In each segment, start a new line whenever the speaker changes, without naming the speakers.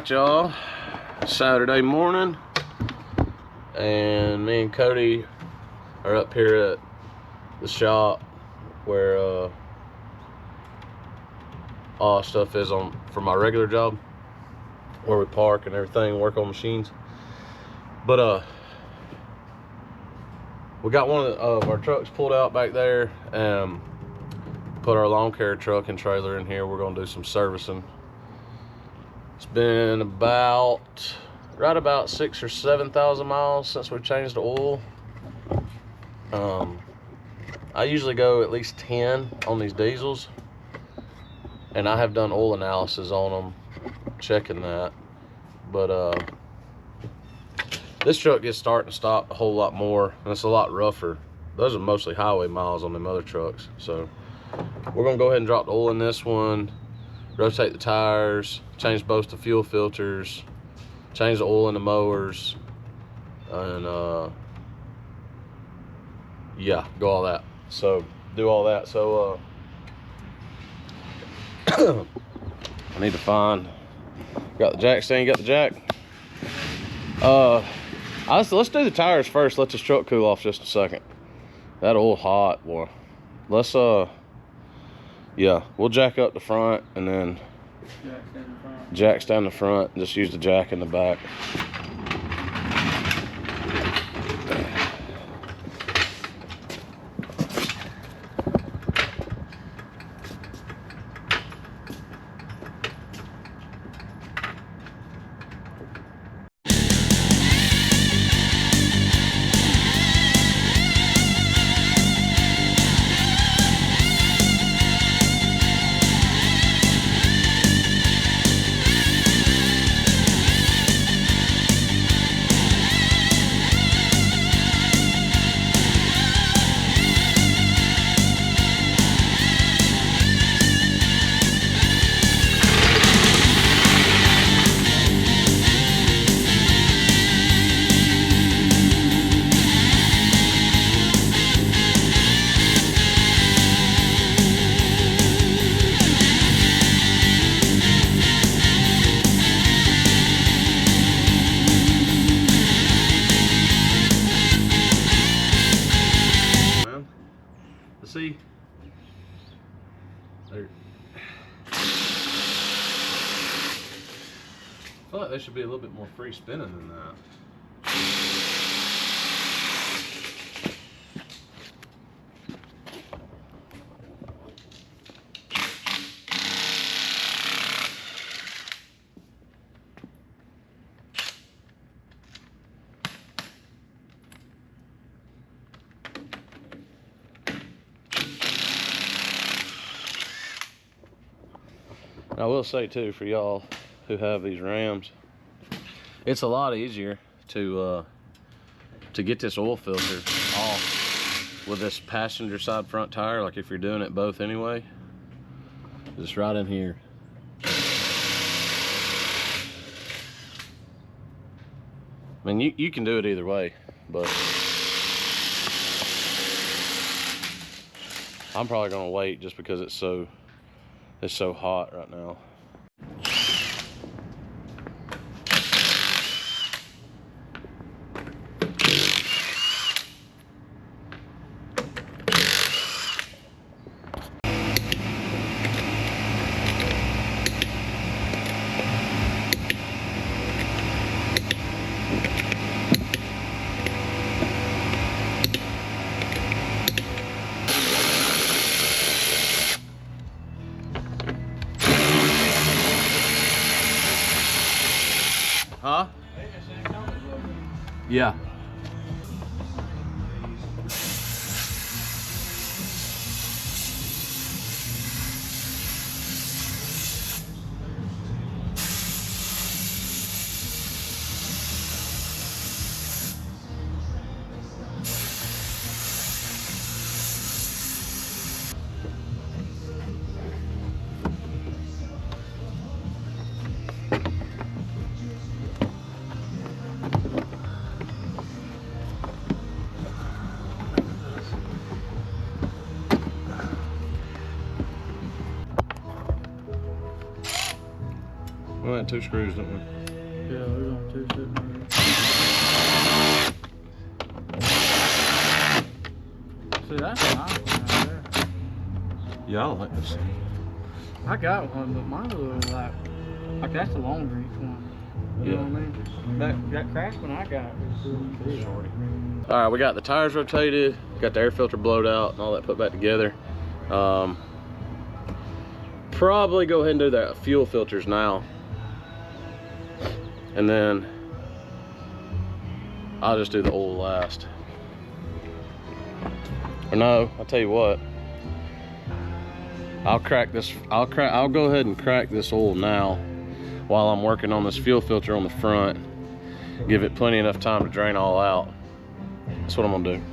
Alright y'all, Saturday morning, and me and Cody are up here at the shop where all stuff is on for my regular job, where we park and everything, work on machines. But we got one of our trucks pulled out back there and put our lawn care truck and trailer in here. We're gonna do some servicing. It's been right about 6,000 or 7,000 miles since we changed the oil. I usually go at least 10 on these diesels, and I have done oil analysis on them, checking that. But this truck gets start and stop a whole lot more, and it's a lot rougher. Those are mostly highway miles on them other trucks. So we're gonna go ahead and drop the oil in this one, rotate the tires, change both the fuel filters, change the oil in the mowers, and yeah, do all that. So do all that. So I need to find, got the jack stand, got the jack. Let's do the tires first. Let this truck cool off just a second. That oil hot, boy. Let's yeah, we'll jack up the front and then jacks down the front. Just use the jack in the back. See, there. I feel like they should be a little bit more free spinning than that. And I will say too, for y'all who have these Rams, it's a lot easier to get this oil filter off with this passenger side front tire. Like if you're doing it both anyway, just right in here. I mean, you can do it either way, but I'm probably gonna wait just because it's so hot right now. got 2 screws, don't we?
Yeah, we're going 2 sitting there. See, that's a nice one right there.
Yeah, I like this.
I got one, but mine was a little like that's the long reach one. You know what I mean? That crash one I got was really big.
Shorty. All right, we got the tires rotated, got the air filter blowed out and all that put back together. Probably go ahead and do the fuel filters now. And then I'll just do the oil last. Or no, I'll tell you what. I'll go ahead and crack this oil now while I'm working on this fuel filter on the front. Give it plenty enough time to drain all out. That's what I'm gonna do.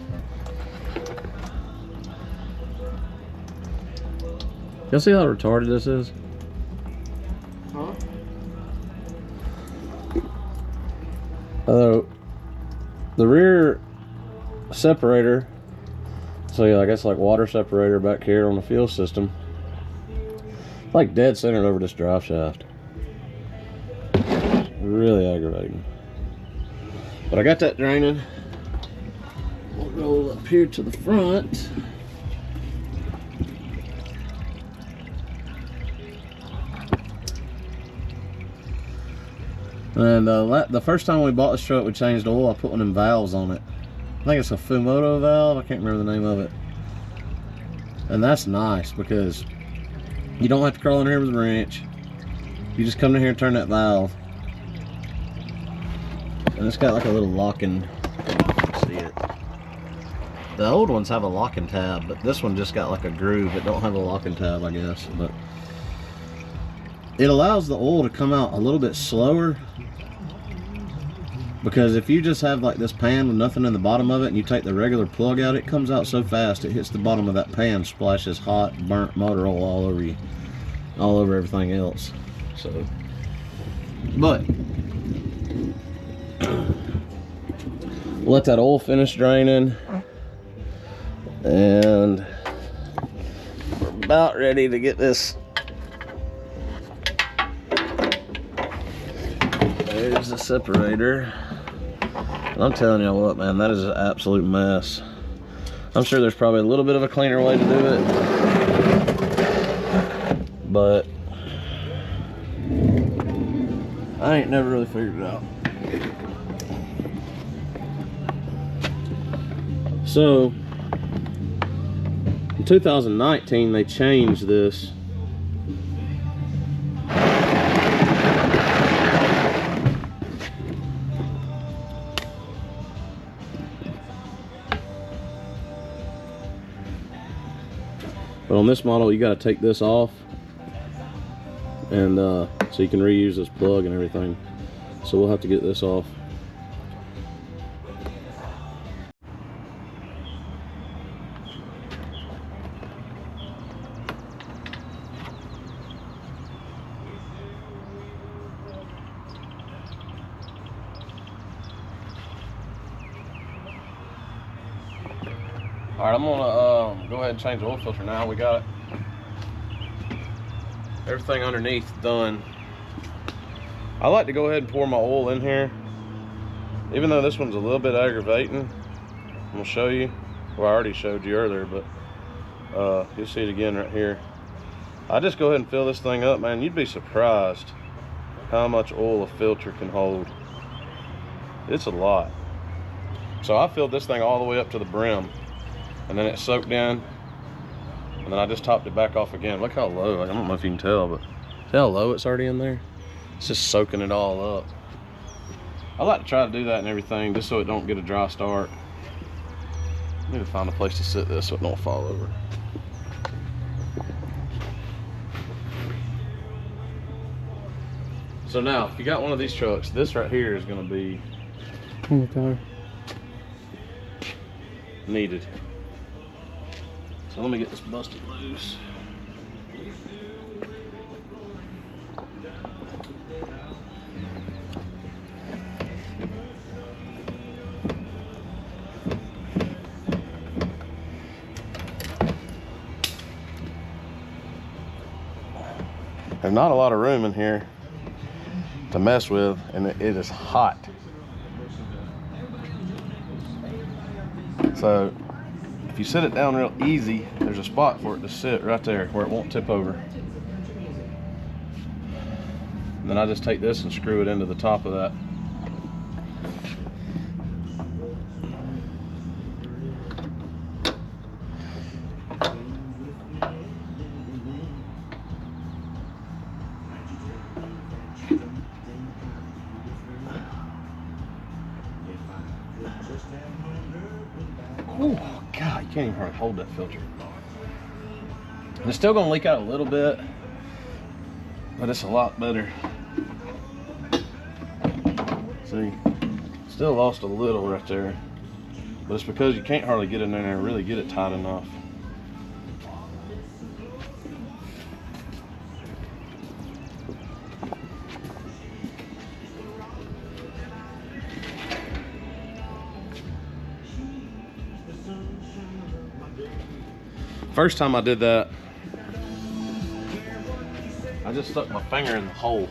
Y'all see how retarded this is?
Huh?
The rear separator, so yeah, I guess like water separator back here on the fuel system, like dead centered over this drive shaft. Really aggravating. But I got that draining. We'll roll up here to the front. And the first time we bought this truck, we changed oil. I put one of them valves on it. I think it's a Fumoto valve. I can't remember the name of it. And that's nice because you don't have to crawl in here with a wrench. You just come in here and turn that valve. And it's got like a little locking. See it? The old ones have a locking tab, but this one just got like a groove. It don't have a locking tab, I guess. But it allows the oil to come out a little bit slower, because if you just have like this pan with nothing in the bottom of it and you take the regular plug out, it comes out so fast it hits the bottom of that pan, splashes hot burnt motor oil all over you, all over everything else. So, but we'll let that oil finish draining, and we're about ready to get this. There's the separator. And I'm telling y'all what, man, that is an absolute mess. I'm sure there's probably a little bit of a cleaner way to do it, but I ain't never really figured it out. So in 2019 they changed this. But on this model, you got to take this off, and so you can reuse this plug and everything. So we'll have to get this off. All right, I'm gonna go ahead and change the oil filter now. We got everything underneath done. I like to go ahead and pour my oil in here, even though this one's a little bit aggravating. I'm gonna show you. Well, I already showed you earlier, but you'll see it again right here. I just go ahead and fill this thing up, man. You'd be surprised how much oil a filter can hold. It's a lot. So I filled this thing all the way up to the brim, and then it soaked in, and then I just topped it back off again. Look how low, I don't know if you can tell, but see how low it's already in there? It's just soaking it all up. I like to try to do that and everything just so it don't get a dry start. I need to find a place to sit this so it don't fall over. So now, if you got one of these trucks, this right here is gonna be needed. So let me get this busted loose. There's not a lot of room in here. to mess with, and it is hot. So if you sit it down real easy, there's a spot for it to sit right there where it won't tip over. And then I just take this and screw it into the top of that. Oh God, you can't even hardly hold that filter. And it's still gonna leak out a little bit, but it's a lot better. See, still lost a little right there, but it's because you can't hardly get in there and really get it tight enough. First time I did that, I just stuck my finger in the hole.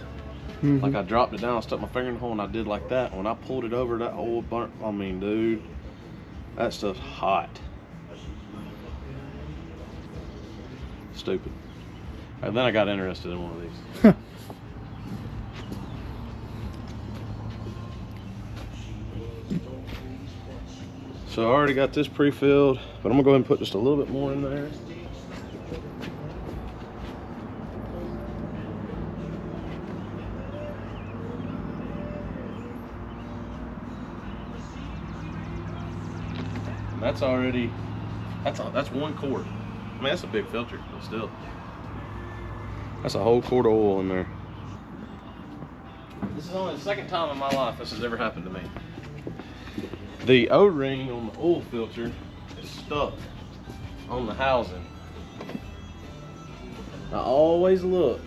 Like I dropped it down, I stuck my finger in the hole, and I did like that. When I pulled it over, that hole burnt. I mean, dude, that stuff's hot. Stupid. And then I got interested in one of these. So I already got this pre-filled, but I'm gonna go ahead and put just a little bit more in there. And that's already, that's 1 quart. I mean, that's a big filter, but still. That's a whole quart of oil in there. This is only the 2nd time in my life this has ever happened to me. The O-ring on the oil filter is stuck on the housing. I always look,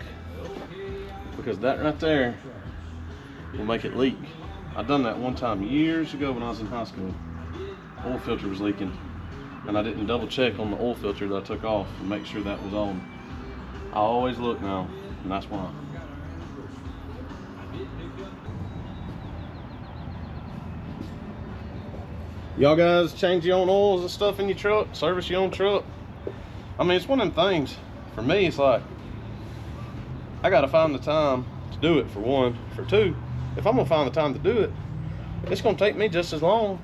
because that right there will make it leak. I've done that one time years ago when I was in high school. Oil filter was leaking, and I didn't double check on the oil filter that I took off and make sure that was on. I always look now, and that's why. Y'all guys change your own oils and stuff in your truck, service your own truck. I mean, it's one of them things. For me, it's like, I gotta find the time to do it, for one. For two, if I'm gonna find the time to do it, it's gonna take me just as long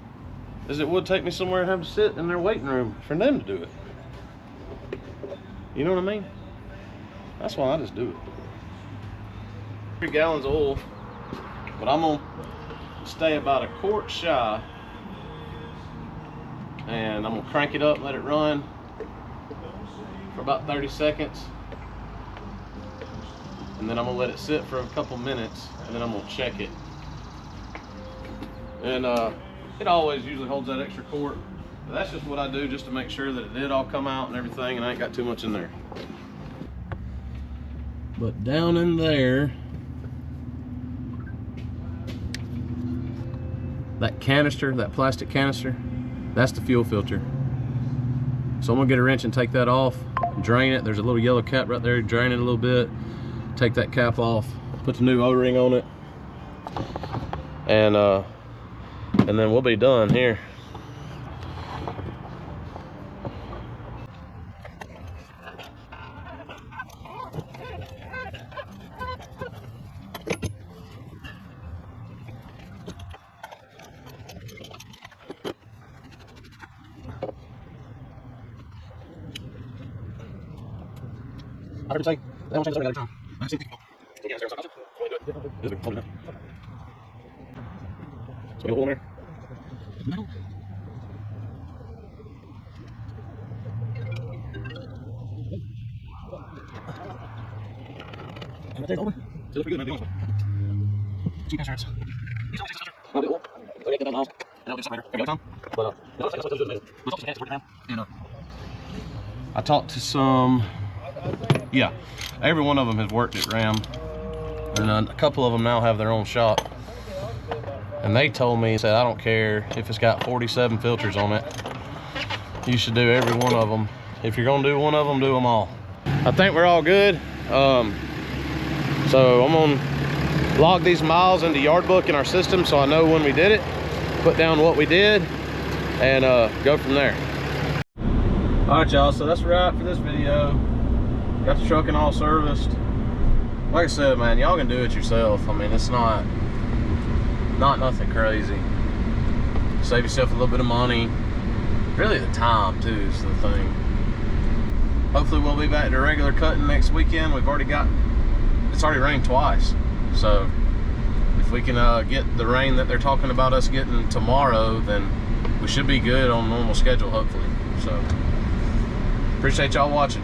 as it would take me somewhere and have to sit in their waiting room for them to do it. You know what I mean? That's why I just do it. 3 gallons of oil, but I'm gonna stay about 1 quart shy. And I'm gonna crank it up, let it run for about 30 seconds. And then I'm gonna let it sit for a couple minutes, and then I'm gonna check it. And it always usually holds that extra quart. But that's just what I do, just to make sure that it did all come out and everything, and I ain't got too much in there. But down in there, that canister, that plastic canister, that's the fuel filter. So I'm gonna get a wrench and take that off, drain it. There's a little yellow cap right there, drain it a little bit, take that cap off, put the new O-ring on it, and then we'll be done here. I heard him say, they won't change the every time. I see people. So yeah, there's a gotcha. Really good. Yeah, this is hold it down. So we have a hole in there. No. And right there's over. Still pretty good, man. Cheap insurance. These always take a I'll do oil. So yeah, get that miles. And I'll do something later. Every other time. But no, that's what those do. But also, it's working now. And I talked to some. Yeah, every one of them has worked at Ram, and a couple of them now have their own shop. And they told me, said, I don't care if it's got 47 filters on it, you should do every one of them. If you're gonna do one of them, do them all. I think we're all good. So I'm gonna log these miles into Yard Book in our system so I know when we did it, put down what we did, and go from there. All right, y'all, so that's a wrap for this video. Got the truck and all serviced. Like I said, man, y'all can do it yourself. I mean, it's not nothing crazy. Save yourself a little bit of money. Really, the time too is the thing. Hopefully we'll be back to regular cutting next weekend. It's already rained twice. So if we can get the rain that they're talking about us getting tomorrow, then we should be good on normal schedule, hopefully. So appreciate y'all watching.